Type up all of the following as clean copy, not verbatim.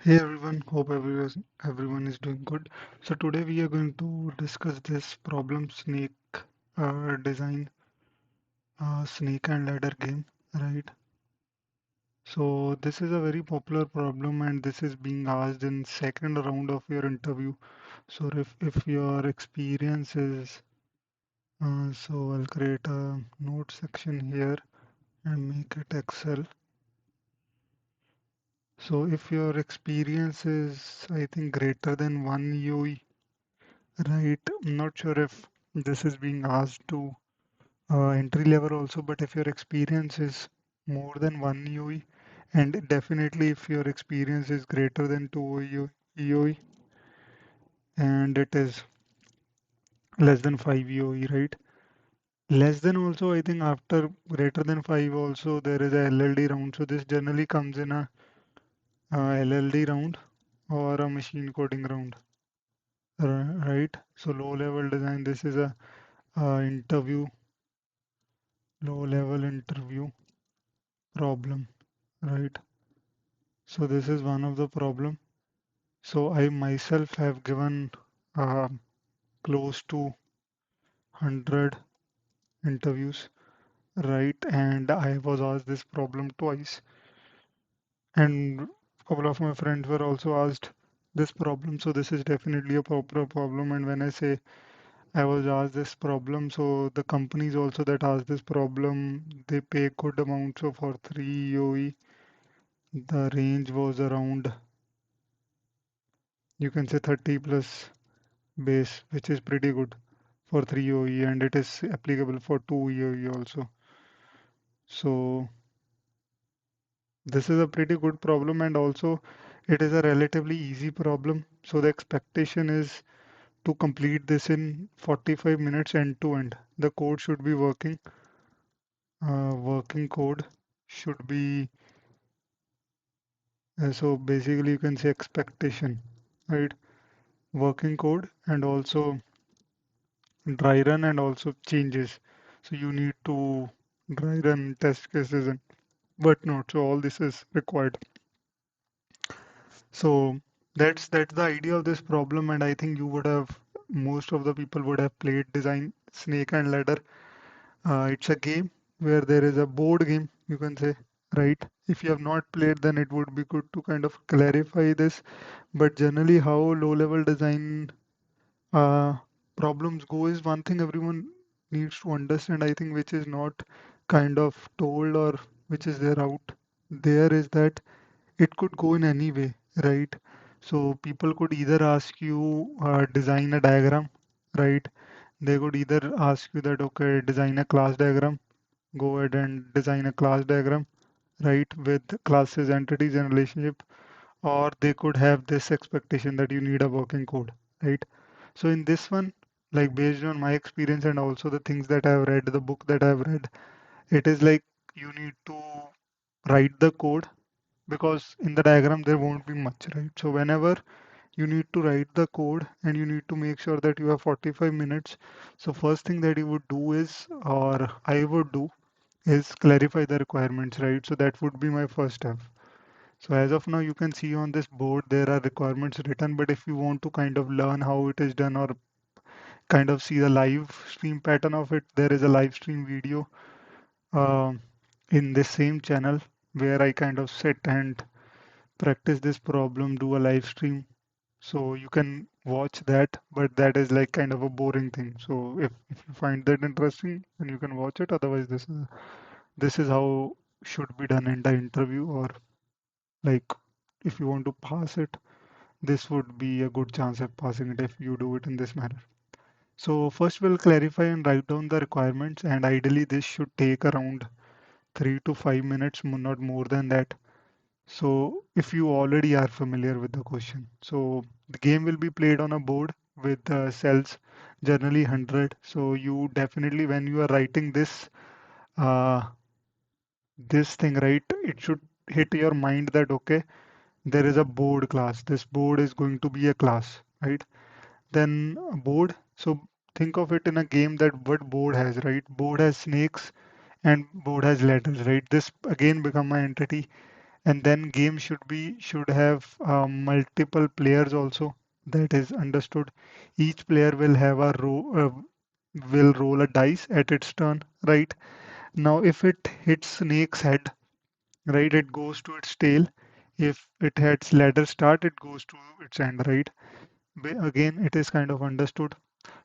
Hey everyone, hope everyone is doing good. So today we are going to discuss this problem snake design snake and ladder game, right? So this is a very popular problem and this is being asked in second round of your interview. So if your experience is, so I'll create a note section here and make it Excel. So if your experience is, I think, greater than one UE. Right. I'm not sure if this is being asked to entry level also, but if your experience is more than one EOE, and definitely if your experience is greater than two EOE, and it is less than five EOE, right? Less than also, I think after greater than five also there is a LLD round. So this generally comes in a LLD round or a machine coding round, right? So low level design, this is a interview, low level interview problem, right? So this is one of the problem. So I myself have given uh, close to 100 interviews, right? And I was asked this problem twice, and a couple of my friends were also asked this problem. So this is definitely a proper problem. And when I say I was asked this problem, so the companies also that ask this problem, they pay good amount. So for 3 EOE, the range was around, you can say 30 plus base, which is pretty good for 3 OE and it is applicable for 2 OE also. So this is a pretty good problem and also it is a relatively easy problem. So the expectation is to complete this in 45 minutes end to end. The code should be working. Working code should be, so basically you can say expectation, right? Working code and also dry run and also changes. So you need to dry run test cases and whatnot. So all this is required. So that's the idea of this problem, and I think you would have most of the people would have played Design Snake and Ladder. It's a game where there is a board game, you can say, right? If you have not played, then it would be good to kind of clarify this. But generally, how low-level design uh, problems go is one thing everyone needs to understand, I think, which is not kind of told or which is there out there is that it could go in any way, right? So people could either ask you design a diagram, right? They could either ask you that, okay, design a class diagram, go ahead and design a class diagram, right, with classes, entities, and relationship, or they could have this expectation that you need a working code, right? So in this one, like based on my experience and also the things that I've read, the book that I've read, it is like you need to write the code because in the diagram there won't be much, right? So whenever you need to write the code and you need to make sure that you have 45 minutes. So first thing that you would do is, or I would do, is clarify the requirements, right? So that would be my first step. So as of now, you can see on this board there are requirements written, but if you want to kind of learn how it is done or kind of see the live stream pattern of it, there is a live stream video um, in this same channel where I kind of sit and practice this problem, do a live stream. So you can watch that, but that is like kind of a boring thing. So if you find that interesting, then you can watch it. Otherwise, this is how should be done in the interview, or like if you want to pass it, this would be a good chance of passing it if you do it in this manner. So first we'll clarify and write down the requirements, and ideally this should take around 3 to 5 minutes, not more than that. So if you already are familiar with the question, so the game will be played on a board with cells, generally 100. So you definitely, when you are writing uh, this thing, right, it should hit your mind that, okay, there is a board class. This board is going to be a class, right? Then a board. So think of it in a game that what board has, right? Board has snakes and board has ladders, right? This again become my entity And then game should have multiple players also. That is understood. Each player will have a will roll a dice at its turn, right? Now, if it hits snake's head, right, it goes to its tail. If it hits ladder start, it goes to its end, right? Again, it is kind of understood.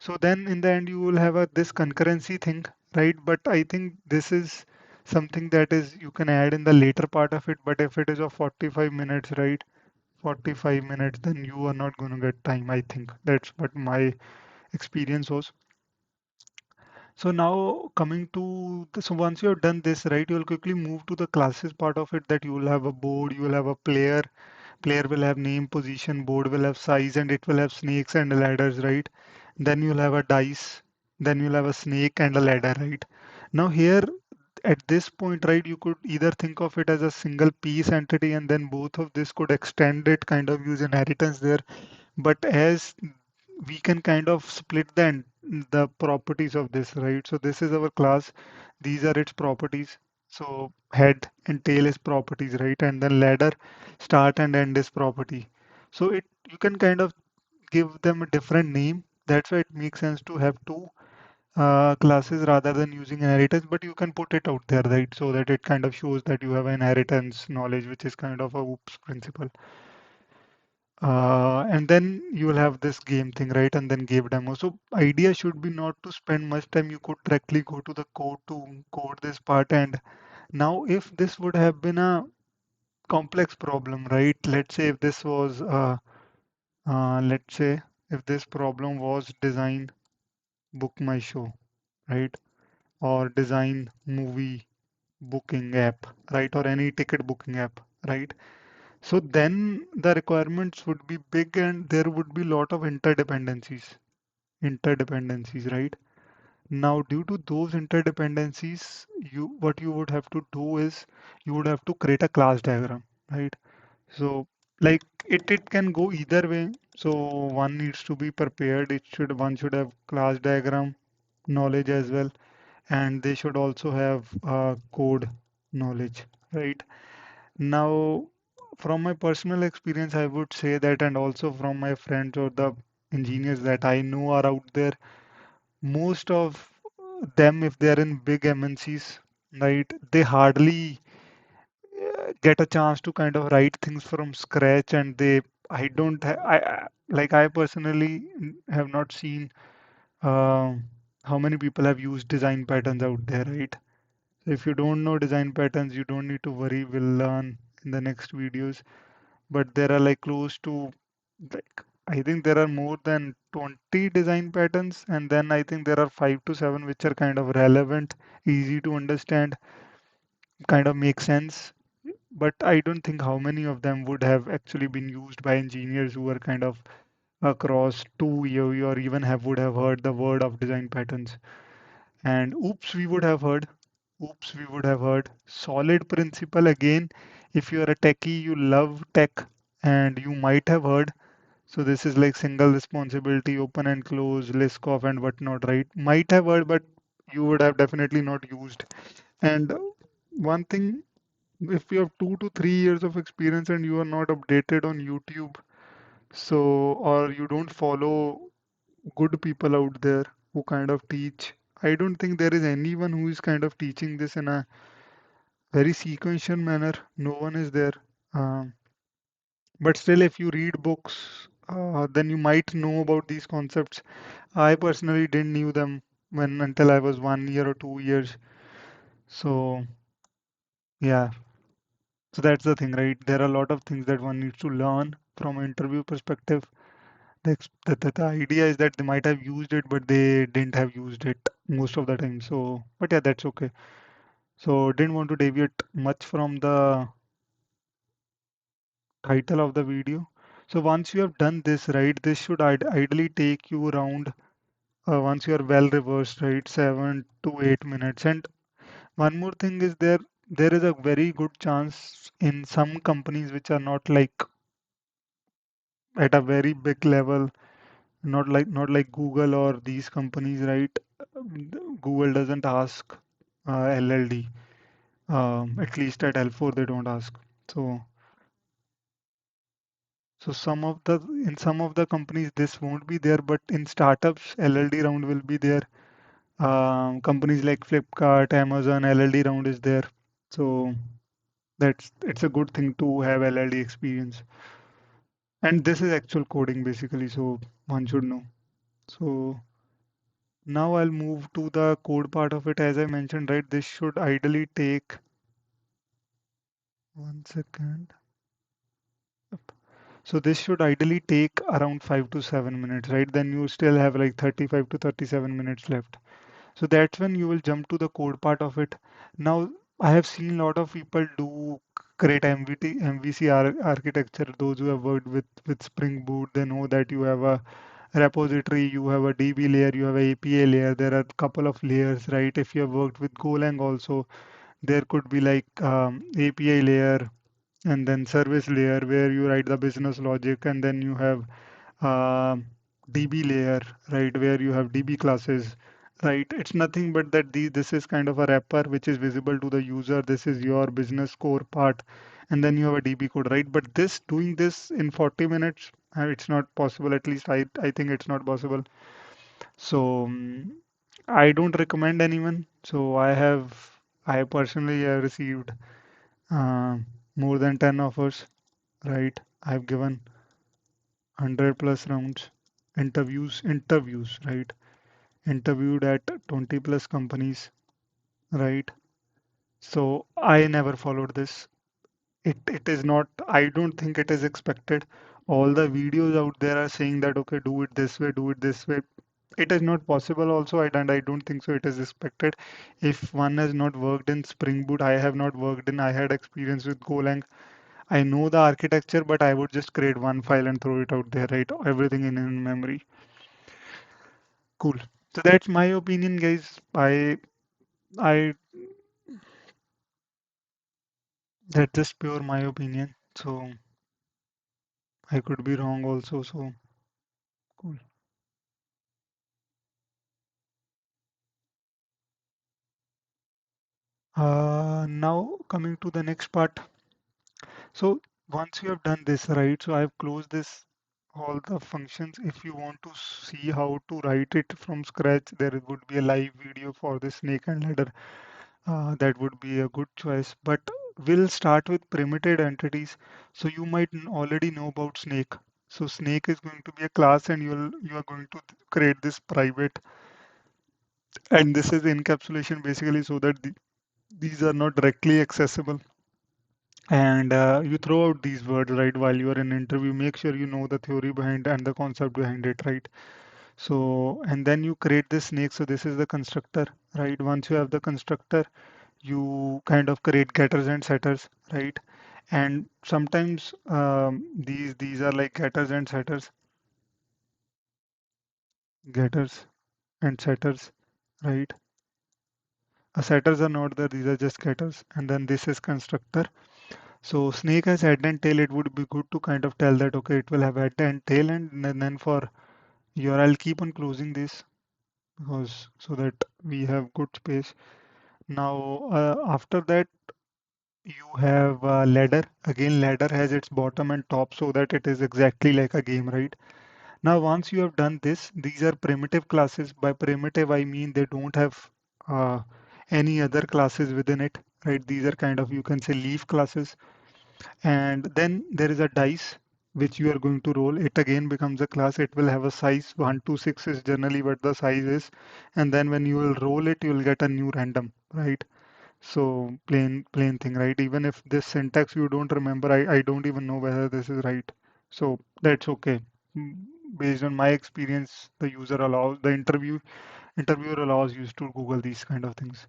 So then in the end, you will have this concurrency thing, right? But I think this is something that is you can add in the later part of it. But if it is of 45 minutes, right? 45 minutes, then you are not going to get time. I think that's what my experience was. So now coming to so once you have done this, right, you will quickly move to the classes part of it that you will have a board, you will have a player, player will have name, position, board will have size, and it will have snakes and ladders, right? Then you'll have a dice, then you'll have a snake and a ladder, right? Now here at this point, right, you could either think of it as a single piece entity and then both of this could extend it, kind of use inheritance there. But as we can kind of split the properties of this, right? So this is our class. These are its properties. So head and tail is properties, right? And then ladder, start and end is property. So it you can kind of give them a different name. That's why it makes sense to have two classes rather than using inheritance, but you can put it out there, right? So that it kind of shows that you have inheritance knowledge, which is kind of a OOPS principle. And then you will have this game thing, right? And then game demo. So idea should be not to spend much time. You could directly go to the code to code this part. And now if this would have been a complex problem, right? Let's say if this was, let's say if this problem was design book my show, right? Or design movie booking app, right? Or any ticket booking app, right? So then the requirements would be big and there would be a lot of interdependencies, right? Now, due to those interdependencies, what you would have to do is you would have to create a class diagram, right? So like it can go either way. So one needs to be prepared. One should have class diagram knowledge as well, and they should also have code knowledge, right? Now, from my personal experience, I would say that, and also from my friends or the engineers that I know are out there, most of them, if they're in big MNCs, right, they hardly get a chance to kind of write things from scratch, and I don't, like, I personally have not seen uh, how many people have used design patterns out there, right? So if you don't know design patterns, you don't need to worry. We'll learn in the next videos. But there are like close to like I think there are more than 20 design patterns, and then I think there are 5 to 7 which are kind of relevant, easy to understand, kind of make sense. But I don't think how many of them would have actually been used by engineers who are kind of across 2 year or even would have heard the word of design patterns. And oops, we would have heard. Oops, we would have heard. Solid principle again. If you're a techie, you love tech, and you might have heard. So this is like single responsibility, open and close, Liskov and whatnot, right? Might have heard, but you would have definitely not used. And one thing, if you have 2 to 3 years of experience and you are not updated on YouTube, so or you don't follow good people out there who kind of teach. I don't think there is anyone who is kind of teaching this in a very sequential manner. No one is there. Um, but still, if you read books, then you might know about these concepts. I personally didn't knew them when until I was 1 year or 2 years. So yeah, so that's the thing, right? There are a lot of things that one needs to learn from an interview perspective. The idea is that they might have used it, but they didn't have used it most of the time. So, but yeah, that's okay. So, didn't want to deviate much from the title of the video. So, once you have done this, right, this should ideally take you around, once you are well reversed, right, 7 to 8 minutes. And one more thing is there is a very good chance in some companies which are not like at a very big level, not like Google or these companies, right? Google doesn't ask LLD. At least at L4 they don't ask. So, so in some of the companies this won't be there, but in startups, LLD round will be there. Companies like Flipkart, Amazon, LLD round is there. So it's a good thing to have LLD experience. And this is actual coding basically, so one should know. So now I'll move to the code part of it. As I mentioned, right, this should ideally take 1 second. So this should ideally take around 5 to 7 minutes, right? Then you still have like 35 to 37 minutes left. So that's when you will jump to the code part of it. Now, I have seen a lot of people do create MVC architecture. Those who have worked with Spring Boot, they know that you have a repository, you have a DB layer, you have a API layer. There are a couple of layers, right? If you have worked with Golang also, there could be like API layer and then service layer where you write the business logic, and then you have uh, DB layer, right, where you have DB classes, right? It's nothing but that this is kind of a wrapper which is visible to the user. This is your business core part, and then you have a DB code, right? But doing this in 40 minutes, it's not possible. At least I think it's not possible. So I don't recommend anyone. So I personally have received uh, more than 10 offers, right? I've given 100 plus rounds, interviews, right? Interviewed at 20 plus companies, right? So I never followed this. It is not, I don't think it is expected. All the videos out there are saying that, okay, do it this way, do it this way. It is not possible also, and I don't think so it is expected. If one has not worked in Spring Boot, I have not worked in, I had experience with Golang. I know the architecture, but I would just create one file and throw it out there, right? Everything in memory. Cool. So that's my opinion, guys. I, that's just pure my opinion. So I could be wrong also. So cool. Now coming to the next part. So once you have done this, right? So I've closed this all the functions. If you want to see how to write it from scratch, there would be a live video for the snake and ladder. That would be a good choice. But we'll start with primitive entities. So you might already know about snake. So snake is going to be a class, and you are going to create this private, and this is encapsulation basically so that these are not directly accessible. And you throw out these words right while you are in interview. Make sure you know the theory behind and the concept behind it, right? So and then you create this snake. So this is the constructor, right? Once you have the constructor, you kind of create getters and setters, right? And sometimes these are like getters and setters, getters and setters, right? Setters are not there; these are just getters, and then this is constructor. So snake has head and tail. It would be good to kind of tell that okay, it will have head and tail, and then for your, I'll keep on closing this because so that we have good space. Now after that you have ladder. Again, ladder has its bottom and top so that it is exactly like a game, right? Now, once you have done this, these are primitive classes. By primitive, I mean they don't have uh, any other classes within it, right? These are kind of, you can say, leaf classes. And then there is a dice which you are going to roll. It again becomes a class. It will have a size 1 to 6 is generally what the size is. And then when you will roll it, you will get a new random, right? So plain thing, right? Even if this syntax you don't remember, I don't even know whether this is right. So that's okay. Mm, Based on my experience, the user allows the interviewer allows you to Google these kind of things.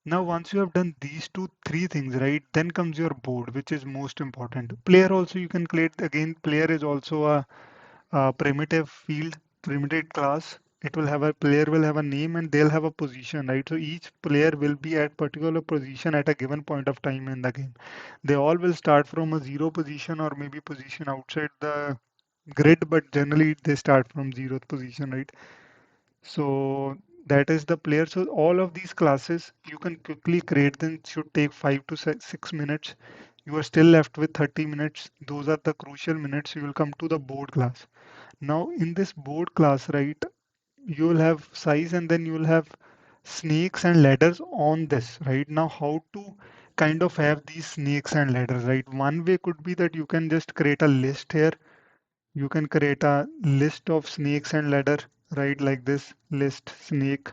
Now, once you have done these two, three things, right, then comes your board, which is most important. Player also you can create again. Player is also a primitive field, primitive class. It will have a player will have a name and they'll have a position, right? So each player will be at particular position at a given point of time in the game. They all will start from a zero position or maybe position outside the grid, but generally they start from zero position, right? So that is the player. So all of these classes you can quickly create them. It should take 5 to 6 minutes. You are still left with 30 minutes. Those are the crucial minutes. You will come to the board class. Now in this board class, right, you will have size and then you will have snakes and ladders on this, right? Now how to kind of have these snakes and ladders, right? One way could be that you can just create a list here. You can create a list of snakes and ladder, right? Like this list snake,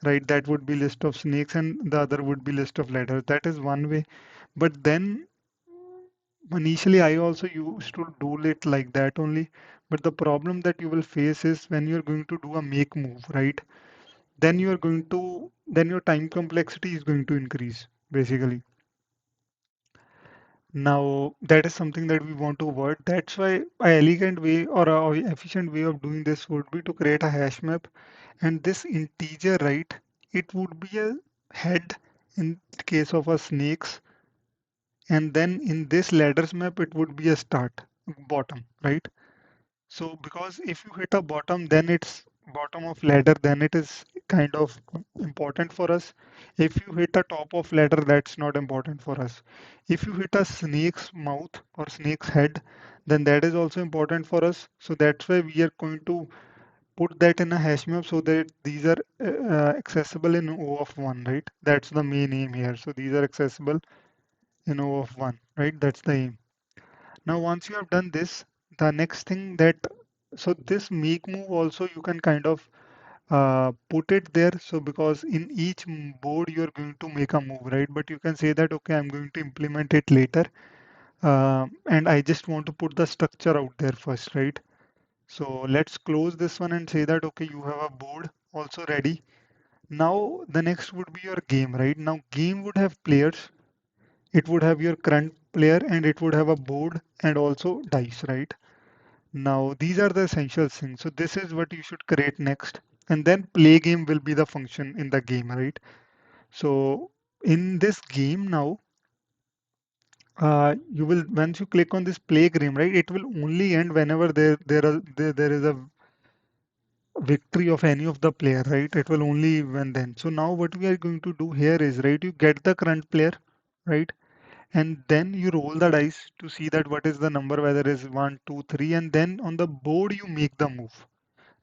right? That would be list of snakes and the other would be list of ladders. That is one way. But then initially I also used to do it like that only. But the problem that you will face is when you're going to do a make move, right? Then you are going to, then your time complexity is going to increase basically. Now that is something that we want to avoid. That's why a elegant way or a efficient way of doing this would be to create a hash map, and this integer, right, it would be a head in case of a snakes, and then in this ladders map it would be a start bottom, right? So because if you hit a bottom, then it's bottom of ladder, then it is kind of important for us. If you hit a top of ladder, that's not important for us. If you hit a snake's mouth or snake's head, then that is also important for us. So that's why we are going to put that in a hash map so that these are accessible in O of 1, right? That's the main aim here. So these are accessible in O of 1, right? That's the aim. Now, once you have done this, the next thing that, so this make move also you can kind of put it there. So because in each board you're going to make a move, right? But you can say that, okay, I'm going to implement it later. And I just want to put the structure out there first, right? So let's close this one and say that, okay, you have a board also ready. Now the next would be your game, right? Now game would have players. It would have your current player and it would have a board and also dice, right? Now, these are the essential things. So this is what you should create next. And then play game will be the function in the game, right? So in this game now, you will once you click on this play game, right? It will only end whenever there is a victory of any of the player, right? It will only when then. So now what we are going to do here is, right? You get the current player, right? And then you roll the dice to see that what is the number, whether it's one, two, three, and then on the board you make the move.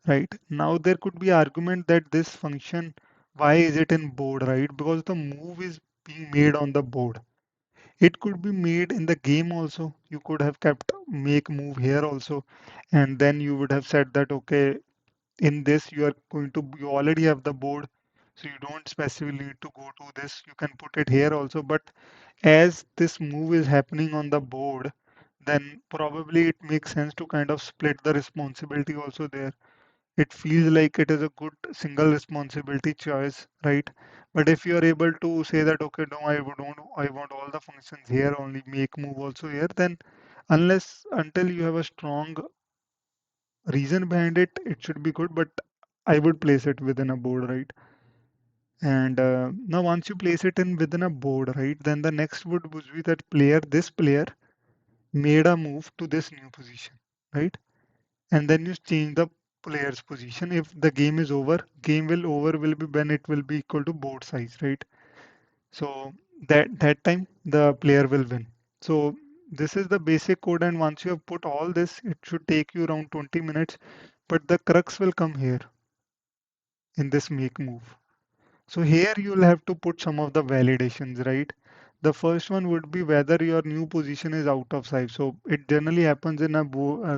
Right. Now there could be argument that this function, why is it in board, right? Because the move is being made on the board. It could be made in the game also. You could have kept make move here also. And then you would have said that, okay, in this you are going to, you already have the board. So you don't specifically need to go to this. You can put it here also. But as this move is happening on the board, then probably it makes sense to kind of split the responsibility also there. It feels like it is a good single responsibility choice, right? But if you are able to say that, okay, no, I want all the functions here, only make move also here, then unless until you have a strong reason behind it, it should be good. But I would place it within a board, right? And now once you place it in within a board, right, then the next would be that this player made a move to this new position, right? And then you change the player's position. If the game is over, game will over will be when it will be equal to board size, right? So that time the player will win. So this is the basic code, and once you have put all this, it should take you around 20 minutes. But the crux will come here in this make move. So here you'll have to put some of the validations, right? The first one would be whether your new position is out of size. So it generally happens in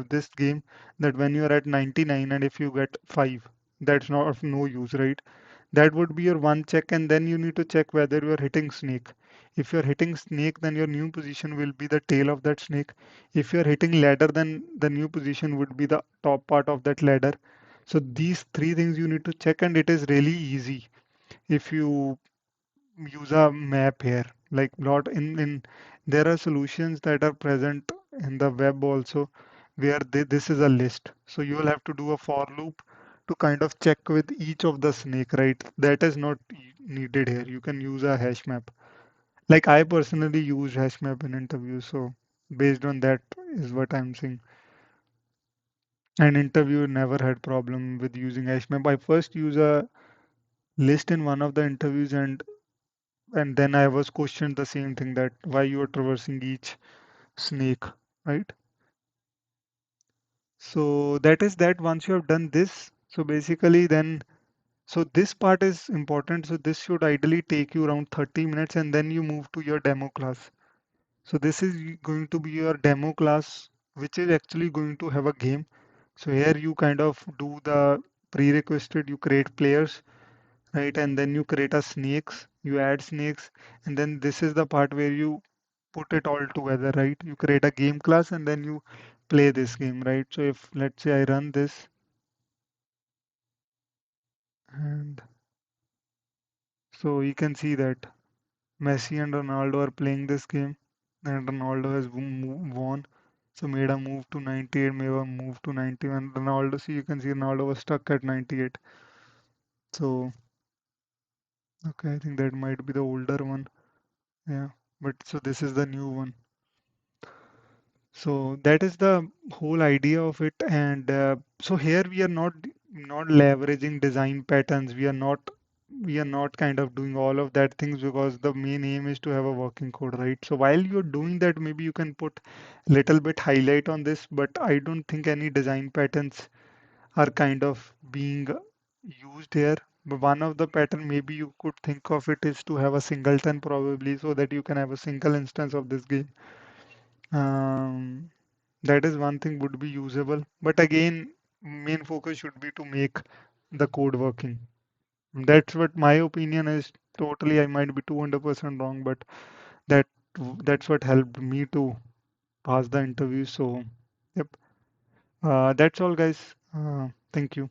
this game that when you're at 99 and if you get 5, that's not of no use, right? That would be your one check, and then you need to check whether you are hitting snake. If you're hitting snake, then your new position will be the tail of that snake. If you're hitting ladder, then the new position would be the top part of that ladder. So these three things you need to check, and it is really easy if you use a map here. Like lot in there are solutions that are present in the web also where this is a list. So you will have to do a for loop to kind of check with each of the snake, right? That is not needed here. You can use a hash map. Like I personally use hash map in interviews, so based on that is what I'm saying. And interview never had problem with using hash map. I first use a list in one of the interviews and and then I was questioned the same thing, that why you are traversing each snake, right? So that is that. Once you have done this, so basically then, so this part is important. So this should ideally take you around 30 minutes, and then you move to your demo class. So this is going to be your demo class, which is actually going to have a game. So here you kind of do the prerequisite, you create players, right? And then you create a snakes, you add snakes, and then this is the part where you put it all together, right? You create a game class and then you play this game, right? So if let's say I run this, and so you can see that Messi and Ronaldo are playing this game, and Ronaldo has won. So made a move to 98, made a move to 91. Ronaldo, see, you can see Ronaldo was stuck at 98. So, okay, I think that might be the older one. Yeah, but so this is the new one. So that is the whole idea of it. And so here we are not leveraging design patterns. We are not kind of doing all of that things, because the main aim is to have a working code, right? So while you're doing that, maybe you can put little bit highlight on this, but I don't think any design patterns are kind of being used here. But one of the pattern maybe you could think of it is to have a singleton, probably, so that you can have a single instance of this game. Um, that is one thing would be usable. But again, main focus should be to make the code working. That's what my opinion is. Totally, I might be 200% wrong, but that that's what helped me to pass the interview. So, yep. That's all, guys. Thank you.